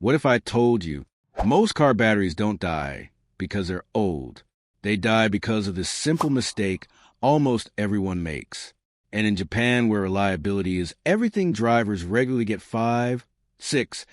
What if I told you most car batteries don't die because they're old? They die because of this simple mistake almost everyone makes. And in Japan, where reliability is everything, drivers regularly get 5, 6,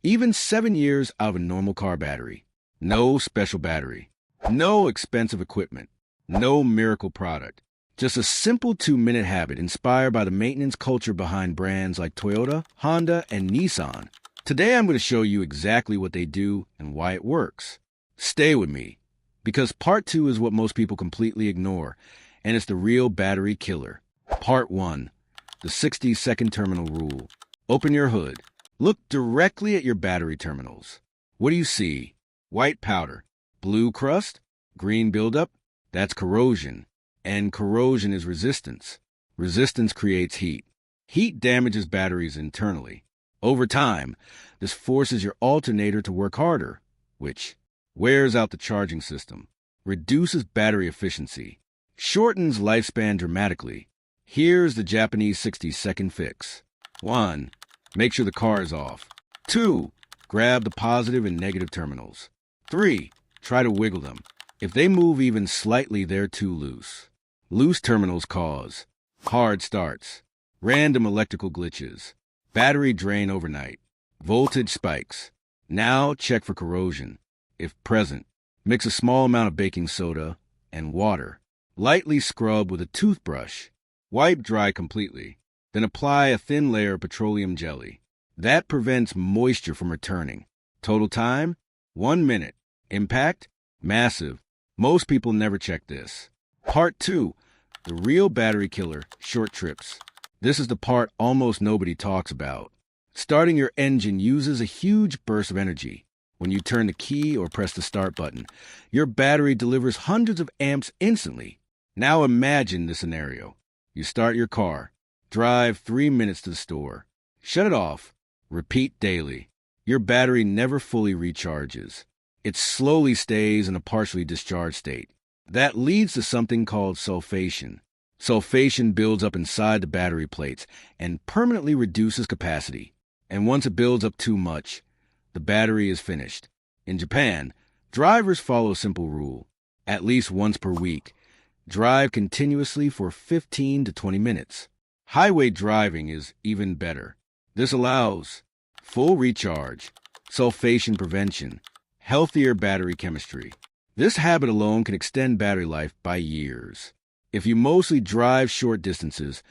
even 7 years out of a normal car battery. No special battery, no expensive equipment, no miracle product. Just a simple 2-minute habit inspired by the maintenance culture behind brands like Toyota, Honda, and Nissan. Today I'm going to show you exactly what they do and why it works. Stay with me, because part 2 is what most people completely ignore, and it's the real battery killer. Part 1, the 60-second terminal rule. Open your hood. Look directly at your battery terminals. What do you see? White powder. Blue crust? Green buildup? That's corrosion. And corrosion is resistance. Resistance creates heat. Heat damages batteries internally. Over time, this forces your alternator to work harder, which wears out the charging system, reduces battery efficiency, shortens lifespan dramatically. Here's the Japanese 60-second fix. 1. Make sure the car is off. 2. Grab the positive and negative terminals. 3. Try to wiggle them. If they move even slightly, they're too loose. Loose terminals cause hard starts, random electrical glitches, battery drain overnight, voltage spikes. Now check for corrosion. If present, mix a small amount of baking soda and water. Lightly scrub with a toothbrush. Wipe dry completely. Then apply a thin layer of petroleum jelly. That prevents moisture from returning. Total time? 1 minute. Impact? Massive. Most people never check this. Part 2, the real battery killer, short trips. This is the part almost nobody talks about. Starting your engine uses a huge burst of energy. When you turn the key or press the start button, your battery delivers hundreds of amps instantly. Now imagine this scenario. You start your car, drive 3 minutes to the store, shut it off, repeat daily. Your battery never fully recharges. It slowly stays in a partially discharged state. That leads to something called sulfation. Sulfation builds up inside the battery plates and permanently reduces capacity. And once it builds up too much, the battery is finished. In Japan, drivers follow a simple rule. At least once per week, drive continuously for 15 to 20 minutes. Highway driving is even better. This allows full recharge, sulfation prevention, healthier battery chemistry. This habit alone can extend battery life by years. If you mostly drive short distances,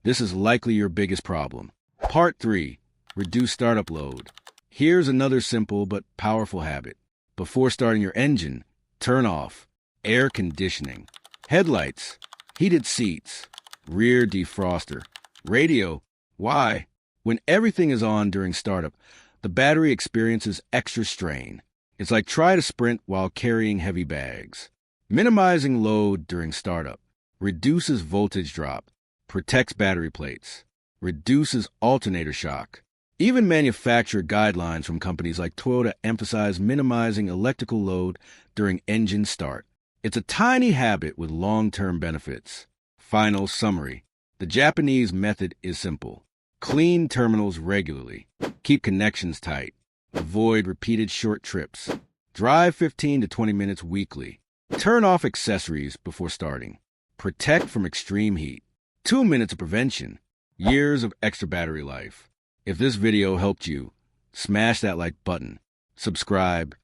this is likely your biggest problem. Part 3, reduce startup load. Here's another simple but powerful habit. Before starting your engine, turn off air conditioning, headlights, heated seats, rear defroster, radio. Why? When everything is on during startup, the battery experiences extra strain. It's like try to sprint while carrying heavy bags. Minimizing load during startup reduces voltage drop, protects battery plates, reduces alternator shock. Even manufacturer guidelines from companies like Toyota emphasize minimizing electrical load during engine start. It's a tiny habit with long-term benefits. Final summary. The Japanese method is simple. Clean terminals regularly. Keep connections tight. Avoid repeated short trips. Drive 15 to 20 minutes weekly. Turn off accessories before starting. Protect from extreme heat. 2 minutes of prevention. Years of extra battery life. If this video helped you, smash that like button, subscribe,